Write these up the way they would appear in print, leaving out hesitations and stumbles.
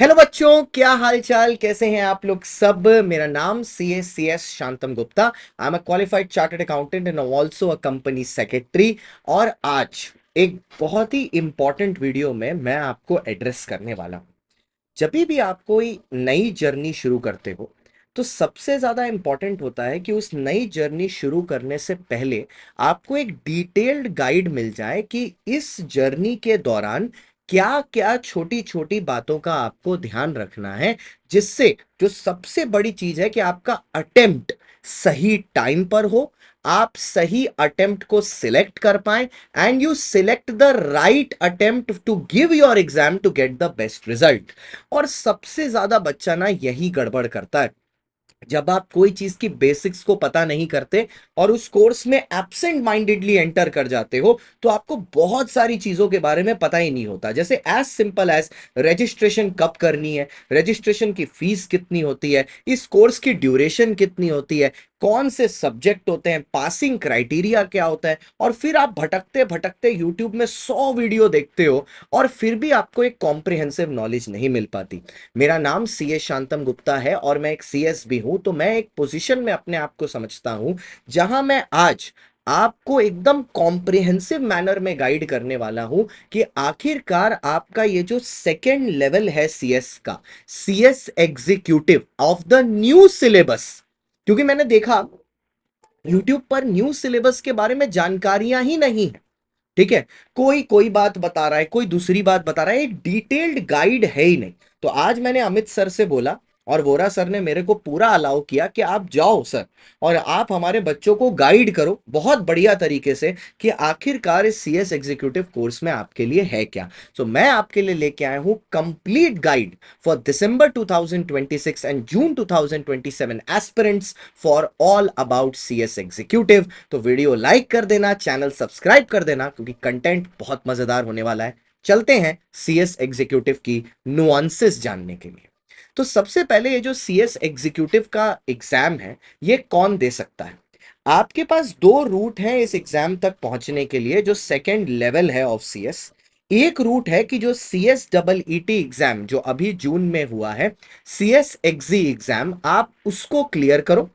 Hello बच्चों, क्या हाल चाल, कैसे हैं आप लोग सब। मेरा नाम C S Shantam Gupta. I am a qualified chartered accountant and also a company secretary. और आज एक बहुत ही इंपॉर्टेंट वीडियो में मैं आपको एड्रेस करने वाला हूं। जब भी आप कोई नई जर्नी शुरू करते हो तो सबसे ज्यादा इंपॉर्टेंट होता है कि उस नई जर्नी शुरू करने से पहले आपको एक डिटेल्ड गाइड मिल जाए कि इस जर्नी के दौरान क्या क्या छोटी छोटी बातों का आपको ध्यान रखना है, जिससे जो सबसे बड़ी चीज है कि आपका अटेम्प्ट सही टाइम पर हो, आप सही अटेम्प्ट को सिलेक्ट कर पाए and you select the right attempt to give your exam to get the best result. और सबसे ज्यादा बच्चा ना यही गड़बड़ करता है। जब आप कोई चीज की बेसिक्स को पता नहीं करते और उस कोर्स में एब्सेंट माइंडेडली एंटर कर जाते हो तो आपको बहुत सारी चीजों के बारे में पता ही नहीं होता। जैसे एज सिंपल एज रजिस्ट्रेशन कब करनी है, रजिस्ट्रेशन की फीस कितनी होती है, इस कोर्स की ड्यूरेशन कितनी होती है, कौन से सब्जेक्ट होते हैं, पासिंग क्राइटेरिया क्या होता है। और फिर आप भटकते भटकते यूट्यूब में 100 वीडियो देखते हो और फिर भी आपको एक कॉम्प्रिहेंसिव नॉलेज नहीं मिल पाती। मेरा नाम सी एस शांतम गुप्ता है और मैं एक सी एस भी हूं, तो मैं एक पोजीशन में अपने आप को समझता हूं जहां मैं आज आपको एकदम कॉम्प्रिहेंसिव मैनर में गाइड करने वाला हूं कि आखिरकार आपका ये जो सेकेंड लेवल है सीएस का, CS executive of the new syllabus. क्योंकि मैंने देखा यूट्यूब पर न्यू सिलेबस के बारे में जानकारियां ही नहीं है। ठीक है, कोई कोई बात बता रहा है, कोई दूसरी बात बता रहा है, एक डिटेल्ड गाइड है ही नहीं। तो आज मैंने अमित सर से बोला और वोरा सर ने मेरे को पूरा अलाउ किया कि आप जाओ सर और आप हमारे बच्चों को गाइड करो बहुत बढ़िया तरीके से कि आखिरकार इस सीएस एग्जीक्यूटिव कोर्स में आपके लिए है क्या। सो मैं आपके लिए लेके आया हूं complete guide for December 2026 and June 2027 aspirants for all about CS executive. तो वीडियो लाइक कर देना, चैनल सब्सक्राइब कर देना, क्योंकि कंटेंट बहुत मजेदार होने वाला है। चलते हैं सीएस एग्जीक्यूटिव की नुआंसेस जानने के लिए। तो सबसे पहले ये जो सीएस एग्जीक्यूटिव का एग्जाम है, ये कौन दे सकता है। आपके पास दो रूट हैं इस एग्जाम तक पहुंचने के लिए, जो सेकेंड लेवल है ऑफ सीएस। एक रूट है कि जो सीएस डबल ईटी एग्जाम जो अभी जून में हुआ है, सीएस एग्जी एग्जाम, आप उसको क्लियर करो।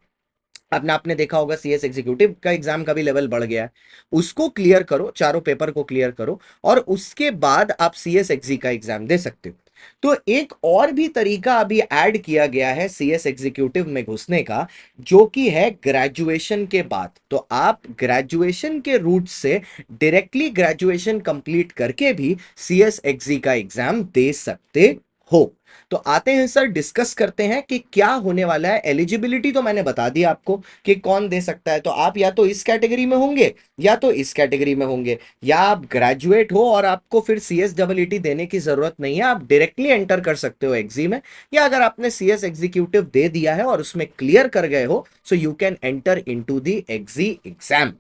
अपने आपने देखा होगा सीएस एग्जीक्यूटिव का एग्जाम का भी लेवल बढ़ गया है। उसको क्लियर करो, चारों पेपर को क्लियर करो और उसके बाद आप सीएस एग्जी का एग्जाम दे सकते हो। तो एक और भी तरीका अभी ऐड किया गया है सीएस एग्जीक्यूटिव में घुसने का, जो कि है ग्रेजुएशन के बाद। तो आप ग्रेजुएशन के रूट से डायरेक्टली ग्रेजुएशन कंप्लीट करके भी सीएस एग्जी का एग्जाम दे सकते हो। तो आते हैं सर, डिस्कस करते हैं कि क्या होने वाला है। एलिजिबिलिटी तो मैंने बता दी आपको कि कौन दे सकता है। तो आप या तो इस कैटेगरी में होंगे या तो इस कैटेगरी में होंगे, या आप ग्रेजुएट हो और आपको फिर सीएस डबल ईटी देने की जरूरत नहीं है, आप डायरेक्टली एंटर कर सकते हो एग्जी में। या अगर आपने सीएस एग्जीक्यूटिव दे दिया है और उसमें क्लियर कर गए हो, so you can enter into the exa exam.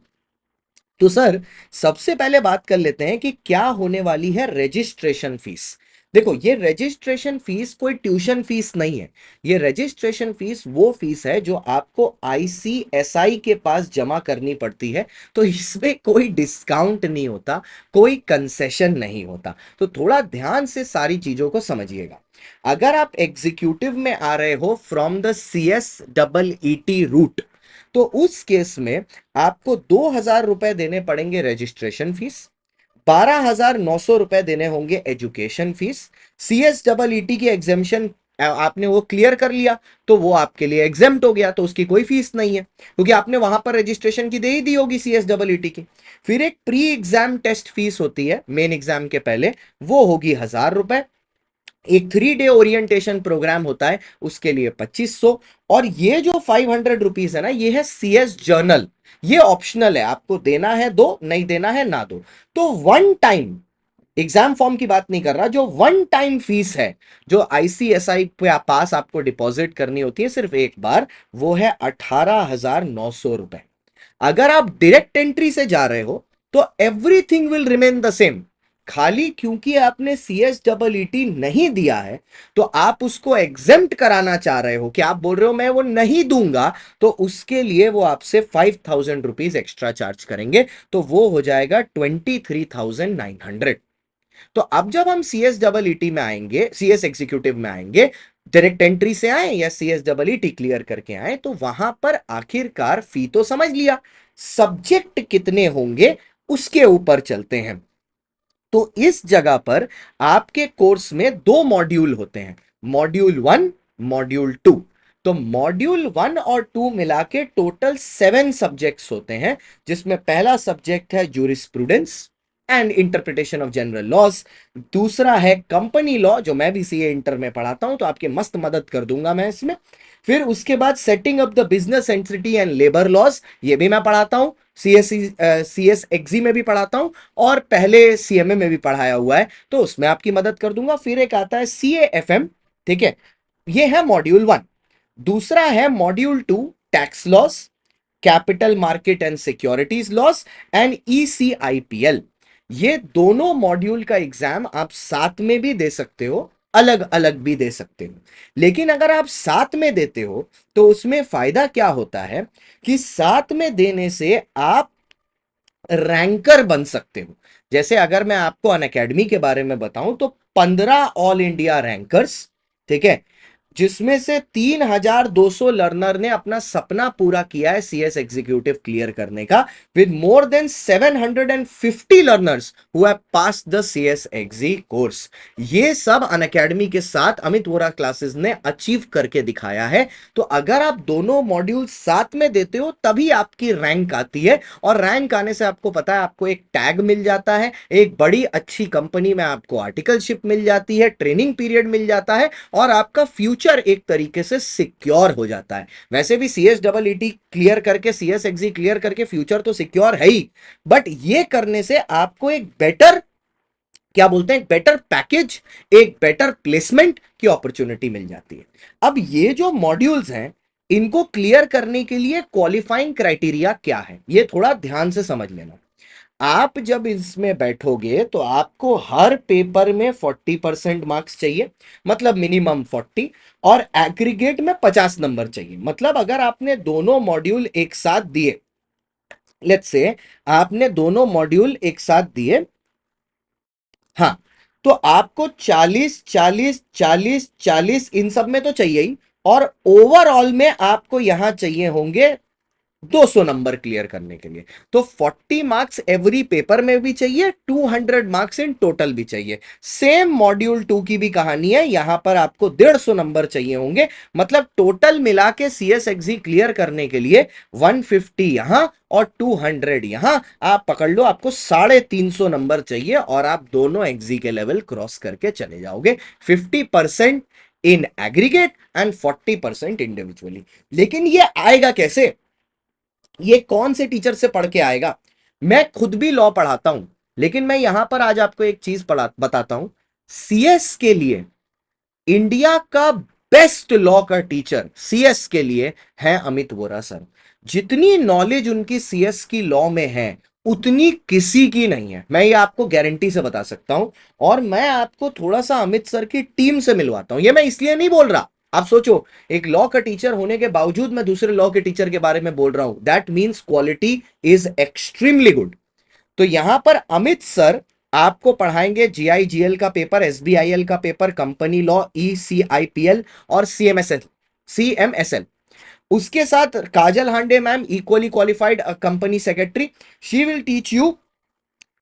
तो सर, सबसे पहले बात कर लेते हैं कि क्या होने वाली है रजिस्ट्रेशन फीस। देखो, ये रजिस्ट्रेशन फीस कोई ट्यूशन फीस नहीं है। ये रजिस्ट्रेशन फीस वो फीस है जो आपको आईसीएसआई के पास जमा करनी पड़ती है। तो इसमें कोई डिस्काउंट नहीं होता, कोई कंसेशन नहीं होता। तो थोड़ा ध्यान से सारी चीजों को समझिएगा। अगर आप एग्जीक्यूटिव में आ रहे हो from the CS double ET route, तो उस केस में आपको 2,000 रुपए देने पड़ेंगे रजिस्ट्रेशन फीस, 12,900 रुपए देने होंगे education fees. CS double ET की एग्जेम्पशन आपने वो क्लियर कर लिया तो वो आपके लिए एग्जेम्प्ट हो गया, तो उसकी कोई फीस नहीं है क्योंकि आपने वहां पर रजिस्ट्रेशन की दे ही दी होगी सीएस डबल ईटी की। फिर एक प्री एग्जाम टेस्ट फीस होती है मेन एग्जाम के पहले, वो होगी 1,000 रुपए। एक 3 डे ओरिएंटेशन प्रोग्राम होता है, उसके लिए 2500। और ये जो 500 रुपीज है ना, ये है सीएस जर्नल। ये ऑप्शनल है, आपको देना है दो, नहीं देना है ना दो। तो वन टाइम एग्जाम फॉर्म की बात नहीं कर रहा, जो वन टाइम फीस है जो आईसीएसआई पे पास आपको डिपॉजिट करनी होती है सिर्फ एक बार, वो है 18,900 रुपए। अगर आप डायरेक्ट एंट्री से जा रहे हो तो everything will remain the same. खाली क्योंकि आपने सीएस डबल ईटी नहीं दिया है तो आप उसको एग्जेम्प्ट कराना चाह रहे हो, कि आप बोल रहे हो मैं वो नहीं दूंगा, तो उसके लिए वो आपसे 5,000 रुपीज एक्स्ट्रा चार्ज करेंगे। तो वो हो जाएगा 23,900। तो अब जब हम सी एस डबल ईटी में आएंगे, सी एस एग्जीक्यूटिव में आएंगे, डायरेक्ट एंट्री से आए या C S double ET clear करके आए, तो वहां पर आखिरकार फी तो समझ लिया, सब्जेक्ट कितने होंगे उसके ऊपर चलते हैं। तो इस जगह पर आपके कोर्स में दो मॉड्यूल होते हैं, मॉड्यूल 1, मॉड्यूल 2। तो मॉड्यूल 1 और 2 मिला के टोटल 7 सब्जेक्ट्स होते हैं, जिसमें पहला सब्जेक्ट है jurisprudence and interpretation of general laws, दूसरा है कंपनी लॉ, जो मैं भी सीए इंटर में पढ़ाता हूं, तो आपकी मस्त मदद कर दूंगा मैं इसमें। फिर उसके बाद setting up the business entity and labour laws, ये भी मैं पढ़ाता हूं, सी एस एक्जी में भी पढ़ाता हूं, और पहले सीएमए में भी पढ़ाया हुआ है, तो उसमें आपकी मदद कर दूंगा। फिर एक आता है सीएएफएम, ठीक है, ये है मॉड्यूल 1। दूसरा है module 2, tax laws, capital market and securities laws and ECIPL. ये दोनों मॉड्यूल का एग्जाम आप साथ में भी दे सकते हो, अलग अलग भी दे सकते हो। लेकिन अगर आप साथ में देते हो तो उसमें फायदा क्या होता है कि साथ में देने से आप रैंकर बन सकते हो। जैसे अगर मैं आपको अनअकैडमी के बारे में बताऊं तो 15 ऑल इंडिया रैंकर्स, ठीक है, जिसमें से 3,200 लर्नर ने अपना सपना पूरा किया है सीएस एग्जीक्यूटिव क्लियर करने का, with more than 750 learners who have passed the CS exe course. ये सब अनअकैडमी के साथ अमित वोरा क्लासेस ने अचीव करके दिखाया है। तो अगर आप दोनों मॉड्यूल साथ में देते हो तभी आपकी रैंक आती है, और रैंक आने से आपको पता है आपको एक टैग मिल जाता है, एक बड़ी अच्छी कंपनी में आपको आर्टिकलशिप मिल जाती है, ट्रेनिंग पीरियड मिल जाता है, और आपका फ्यूचर एक तरीके से सिक्योर हो जाता है। वैसे भी सीएस डबल ईटी क्लियर करके, सीएस एक्जी क्लियर करके फ्यूचर तो सिक्योर है ही, बट ये करने से आपको एक बेटर, क्या बोलते हैं, एक बेटर पैकेज, एक बेटर प्लेसमेंट की अपॉर्चुनिटी मिल जाती है। अब ये जो मॉड्यूल्स हैं, इनको क्लियर करने के लिए क्वालिफाइंग क्राइटेरिया क्या है, ये थोड़ा ध्यान से समझ लेना। आप जब इसमें बैठोगे तो आपको हर पेपर में 40% मार्क्स चाहिए, मतलब मिनिमम 40, और एग्रीगेट में 50 नंबर चाहिए। मतलब अगर आपने दोनों मॉड्यूल एक साथ दिए, लेट्स से आपने दोनों मॉड्यूल एक साथ दिए, हाँ, तो आपको 40 40 40 40 इन सब में तो चाहिए ही, और ओवरऑल में आपको यहां चाहिए होंगे 200 नंबर क्लियर करने के लिए। तो 40 मार्क्स एवरी पेपर में भी चाहिए, 200 मार्क्स इन टोटल भी चाहिए। सेम मॉड्यूल 2 की भी कहानी है, यहां पर आपको 150 नंबर चाहिए होंगे। मतलब टोटल मिला के सीएस एक्जी क्लियर करने के लिए 150 यहां और 200 यहां, आप पकड़ लो, आपको 350 नंबर चाहिए, और आप दोनों एक्जी के लेवल क्रॉस करके चले जाओगे। 50% इन एग्रीगेट एंड 40% इंडिविजुअली। लेकिन ये आएगा कैसे, ये कौन से टीचर से पढ़ के आएगा? मैं खुद भी लॉ पढ़ाता हूं, लेकिन मैं यहां पर आज आपको एक चीज पढ़ा बताता हूं। सीएस के लिए इंडिया का बेस्ट लॉ का टीचर सीएस के लिए है अमित वोरा सर। जितनी नॉलेज उनकी सीएस की लॉ में है, उतनी किसी की नहीं है, मैं ये आपको गारंटी से बता सकता हूं। और मैं आपको थोड़ा सा अमित सर की टीम से मिलवाता हूं, ये मैं इसलिए नहीं बोल रहा, आप सोचो एक लॉ का टीचर होने के बावजूद मैं दूसरे लॉ के टीचर के बारे में बोल रहा हूं, that means quality is extremely good. तो यहां पर अमित सर आपको पढ़ाएंगे जीआईजीएल का पेपर, एसबीआईएल का पेपर, कंपनी लॉ, ईसीआईपीएल और सीएमएसएल। उसके साथ Kajal Hande ma'am, equally qualified company secretary, she will teach you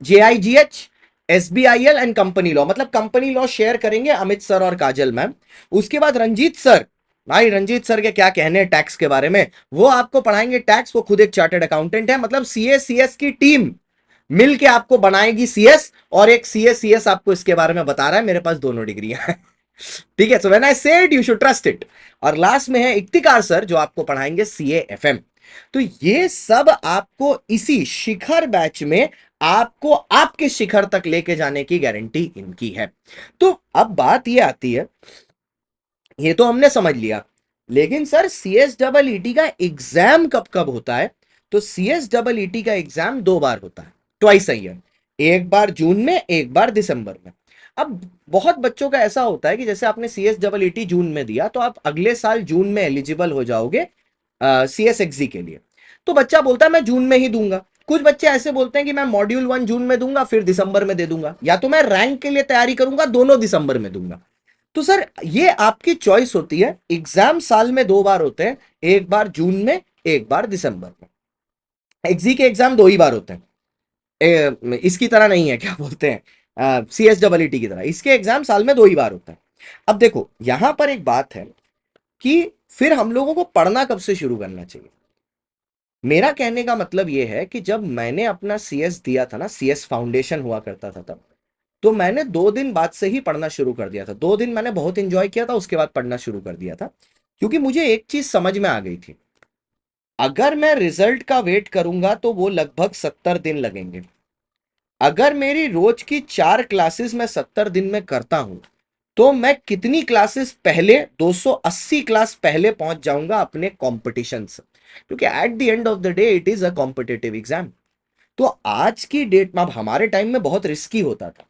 JIGH, SBIL and company law. मतलब कंपनी लॉ शेयर करेंगे अमित सर और काजल मैम। उसके बाद रंजीत सर, भाई रंजीत सर के क्या कहने टैक्स के बारे में, वो आपको पढ़ाएंगे टैक्स, वो खुद एक चार्टर्ड अकाउंटेंट है। मतलब सीएस की टीम मिलके आपको बनाएगी सीएस, और एक सीएस आपको इसके बारे में बता रहा है, मेरे पास दोनों डिग्रियां हैं। ठीक है, so when I said you should trust it. और लास्ट में है इफ्तिकार सर, जो आपको पढ़ाएंगे सीएएफएम। तो ये सब आपको इसी शिखर बैच में आपको आपके शिखर तक लेके जाने की गारंटी इनकी है। तो अब बात ये आती है, ये तो हमने समझ लिया, लेकिन सर सीएस डबल ईटी का एग्जाम कब कब होता है? तो सीएस डबल ईटी का एग्जाम 2 बार होता है, ट्वाइस अ ईयर, एक बार जून में, एक बार दिसंबर में। अब बहुत बच्चों का ऐसा होता है कि जैसे आपने सीएस डबल ईटी जून में दिया, तो आप अगले साल जून में एलिजिबल हो जाओगे सीएस एक्जी के लिए। तो बच्चा बोलता है मैं जून में ही दूंगा, कुछ बच्चे ऐसे बोलते हैं कि मैं मॉड्यूल 1 जून में दूंगा, फिर दिसंबर में दे दूंगा, या तो मैं रैंक के लिए तैयारी करूंगा, दोनों दिसंबर में दूंगा। तो सर ये आपकी चॉइस होती है। एग्जाम साल में 2 बार होते हैं, एक बार जून में, एक बार दिसंबर में। एक्जी के एग्जाम 2 ही बार होते हैं। इसकी तरह नहीं है, क्या बोलते हैं, CSEE की तरह इसके एग्जाम साल में 2 ही बार होता है। अब देखो यहां पर एक बात है कि फिर हम लोगों को पढ़ना कब से शुरू करना चाहिए। मेरा कहने का मतलब यह है कि जब मैंने अपना CS दिया था ना, CS फाउंडेशन हुआ करता था तब, तो मैंने 2 दिन बाद से ही पढ़ना शुरू कर दिया था। 2 दिन मैंने बहुत इंजॉय किया था, उसके बाद पढ़ना शुरू कर दिया था, क्योंकि मुझे एक चीज समझ में आ गई थी। अगर मैं रिजल्ट का वेट करूंगा तो वो लगभग 70 दिन लगेंगे। अगर मेरी रोज की 4 क्लासेस मैं 70 दिन में करता हूं, तो मैं कितनी क्लासेस पहले, 280 क्लास पहले पहुंच जाऊंगा अपने कंपटीशन से, क्योंकि at the end of the day it is a competitive exam. तो आज की डेट में, अब हमारे टाइम में बहुत रिस्की होता था,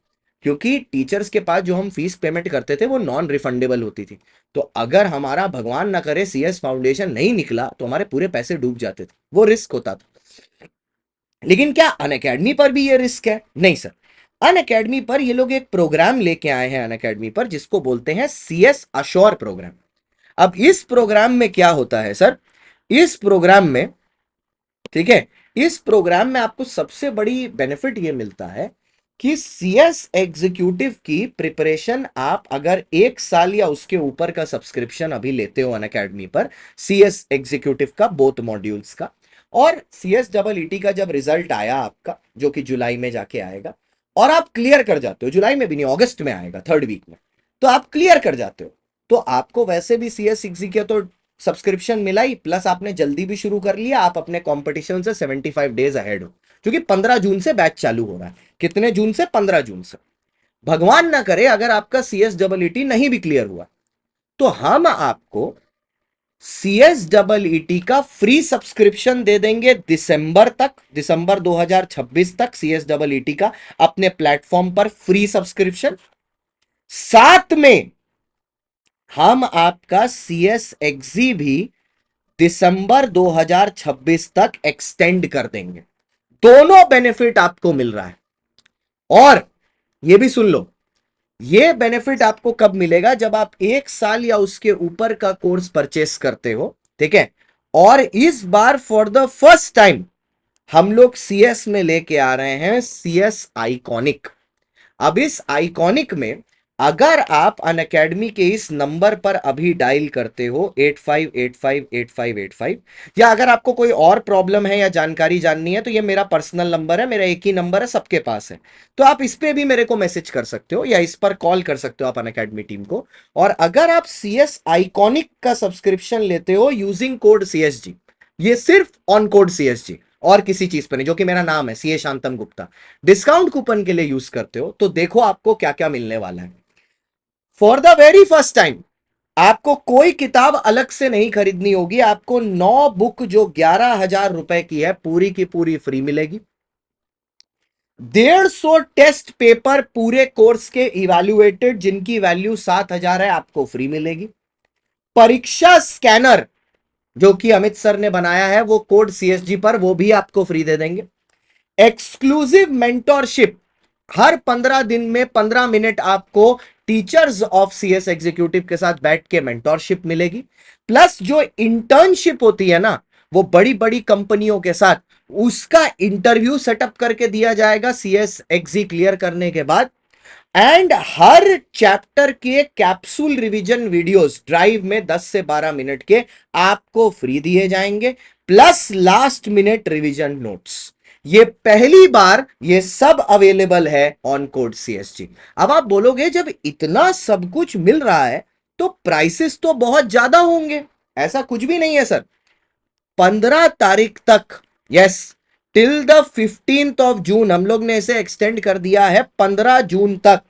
क्योंकि टीचर्स के पास जो हम फीस पेमेंट करते थे वो नॉन रिफंडेबल होती थी। तो अगर हमारा भगवान ना करे CS फाउंडेशन नहीं निकला, तो हमारे पूरे पैसे डूब जाते थे, वो रिस्क होता था। लेकिन क्या अनअकैडमी पर भी ये रिस्क है? नहीं सर। अनअकैडमी पर ये लोग एक प्रोग्राम लेके आए हैं अनअकैडमी पर, जिसको बोलते हैं CS अश्योर प्रोग्राम। अब इस प्रोग्राम में क्या होता है सर, इस प्रोग्राम में, ठीक है, इस प्रोग्राम में आपको सबसे बड़ी बेनिफिट ये मिलता है कि CS एग्जीक्यूटिव की प्रिपरेशन आप अगर 1 साल या उसके ऊपर का सब्सक्रिप्शन अभी लेते हो अनअकैडमी पर, CS एग्जीक्यूटिव का बोथ मॉड्यूल्स का, और CSEE का जब रिजल्ट आया आपका, जो कि जुलाई में जाके आएगा, और आप क्लियर कर जाते हो, जुलाई में भी नहीं, अगस्त में आएगा, 3rd वीक में, तो आप क्लियर कर जाते हो, तो आपको वैसे भी CS एग्जीक्यूटिव सब्सक्रिप्शन मिला ही, प्लस आपने जल्दी भी शुरू कर लिया, आप अपने कंपटीशन से 75 डेज अहेड हो, क्योंकि 15 जून से बैच चालू हो रहा है। कितने जून से? 15 जून से। भगवान ना करे अगर आपका CSEE नहीं भी क्लियर हुआ, तो हम आपको CSEE का फ्री सब्सक्रिप्शन दे देंगे दिसंबर तक, दिसंबर 2026 तक CSEE का अपने प्लेटफॉर्म पर फ्री सब्सक्रिप्शन। साथ में हम आपका CSEXE भी दिसंबर 2026 तक एक्सटेंड कर देंगे। दोनों बेनिफिट आपको मिल रहा है। और ये भी सुन लो, ये बेनिफिट आपको कब मिलेगा? जब आप 1 साल या उसके ऊपर का कोर्स परचेस करते हो, ठीक है। और इस बार फॉर द फर्स्ट टाइम हम लोग CS में लेके आ रहे हैं CS आइकॉनिक। अब इस आइकॉनिक में अगर आप अनअकैडमी के इस नंबर पर अभी डायल करते हो 85858585, या अगर आपको कोई और प्रॉब्लम है या जानकारी जाननी है, तो ये मेरा पर्सनल नंबर है, मेरा एक ही नंबर है, सबके पास है, तो आप इस पे भी मेरे को मैसेज कर सकते हो या इस पर कॉल कर सकते हो आप अनअकैडमी टीम को। और अगर आप CS आइकॉनिक का सब्सक्रिप्शन लेते हो यूजिंग कोड CSG, ये सिर्फ ऑन कोड CSG और किसी चीज पर नहीं, जो कि मेरा नाम है CA शांतम गुप्ता, डिस्काउंट कूपन के लिए यूज करते हो, तो देखो आपको क्या क्या मिलने वाला है। For the very first time आपको कोई किताब अलग से नहीं खरीदनी होगी, आपको 9 बुक जो 11,000 रुपए की है, पूरी की पूरी फ्री मिलेगी। 150 टेस्ट पेपर पूरे कोर्स के इवैल्यूएटेड, जिनकी वैल्यू 7,000 है, आपको फ्री मिलेगी। परीक्षा स्कैनर जो कि अमित सर ने बनाया है, वो कोड CSG पर, वो भी आपको फ्री दे देंगे। एक्सक्लूसिव मेंटोरशिप, हर 15 दिन में 15 मिनट आपको टीचर्स ऑफ CS एग्जीक्यूटिव के साथ बैठ के मेंटोरशिप मिलेगी। प्लस जो इंटर्नशिप होती है ना, वो बड़ी बड़ी कंपनियों के साथ, उसका इंटरव्यू सेटअप करके दिया जाएगा CS एग्जी क्लियर करने के बाद। एंड हर चैप्टर के कैप्सूल रिवीजन वीडियोस ड्राइव में 10 से 12 मिनट के आपको फ्री दिए जाएंगे, plus last minute revision notes. ये पहली बार ये सब अवेलेबल है ऑन कोड CSG। अब आप बोलोगे जब इतना सब कुछ मिल रहा है तो प्राइसेस तो बहुत ज्यादा होंगे। ऐसा कुछ भी नहीं है सर। 15 तारीख तक, yes, till the 15th of June, हम लोग ने इसे एक्सटेंड कर दिया है 15 जून तक।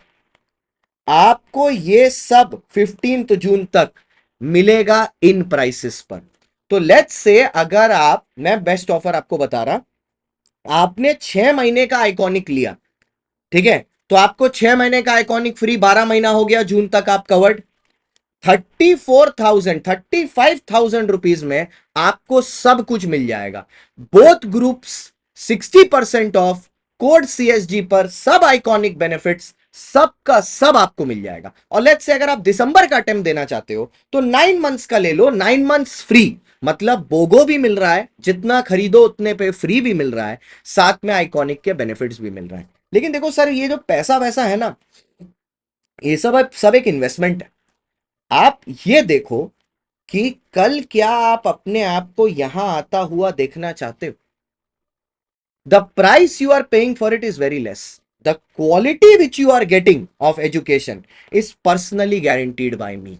आपको ये सब 15 जून तक मिलेगा इन प्राइसेस पर। तो लेट्स से अगर आप, मैं बेस्ट ऑफर आपको बता रहा, आपने 6 महीने का आइकॉनिक लिया, ठीक है, तो आपको 6 महीने का आइकॉनिक फ्री, 12 महीना हो गया, जून तक आप कवर्ड। 35,000 रुपीज में आपको सब कुछ मिल जाएगा। Both groups, 60% of, code CSG पर सब आइकॉनिक बेनिफिट्स, सब का सब आपको मिल जाएगा। और लेट्स से अगर आप दिसंबर का अटेम्प्ट देना चाहते हो तो 9 मंथ्स का ले लो, 9 मंथ्स फ्री, मतलब बोगो भी मिल रहा है, जितना खरीदो उतने पे फ्री भी मिल रहा है, साथ में आइकॉनिक के बेनिफिट्स भी मिल रहे हैं। लेकिन देखो सर, ये जो पैसा वैसा है ना, ये सब एक इन्वेस्टमेंट है। आप ये देखो कि कल क्या आप अपने आप को यहां आता हुआ देखना चाहते हो? The price you are paying for it is very less, the quality which you are getting of education is personally guaranteed by me.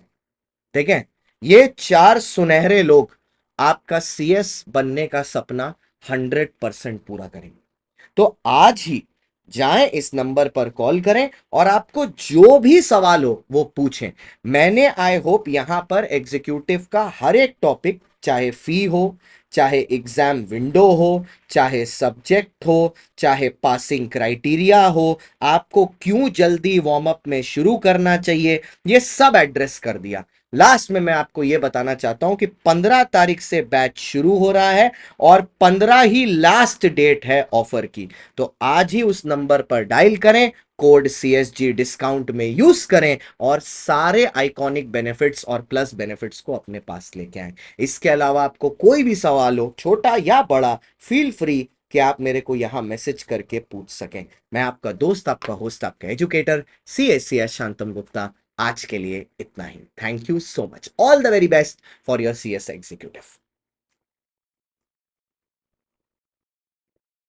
ठीक है? ये चार सुनहरे लोग आपका CS बनने का सपना 100% पूरा करेंगे। तो आज ही जाएं, इस नंबर पर कॉल करें और आपको जो भी सवाल हो वो पूछें। मैंने आई होप यहां पर एग्जीक्यूटिव का हर एक टॉपिक, चाहे फी हो, चाहे एग्जाम विंडो हो, चाहे सब्जेक्ट हो, चाहे पासिंग क्राइटेरिया हो, आपको क्यों जल्दी वार्म अप में शुरू करना चाहिए, ये सब एड्रेस कर दिया। लास्ट में मैं आपको यह बताना चाहता हूं कि 15 तारीख से बैच शुरू हो रहा है और 15 ही लास्ट डेट है ऑफर की। तो आज ही उस नंबर पर डायल करें, कोड CSG डिस्काउंट में यूज करें और सारे आइकॉनिक बेनिफिट्स और प्लस बेनिफिट्स को अपने पास लेके आएं। इसके अलावा आपको कोई भी सवाल हो, छोटा या बड़ा, फील फ्री कि आप मेरे को यहां मैसेज करके पूछ सकें। मैं आपका दोस्त, आपका होस्ट, आपका एजुकेटर CS शांतम गुप्ता। आज के लिए इतना ही। Thank you so much. All the very best for your CS executive.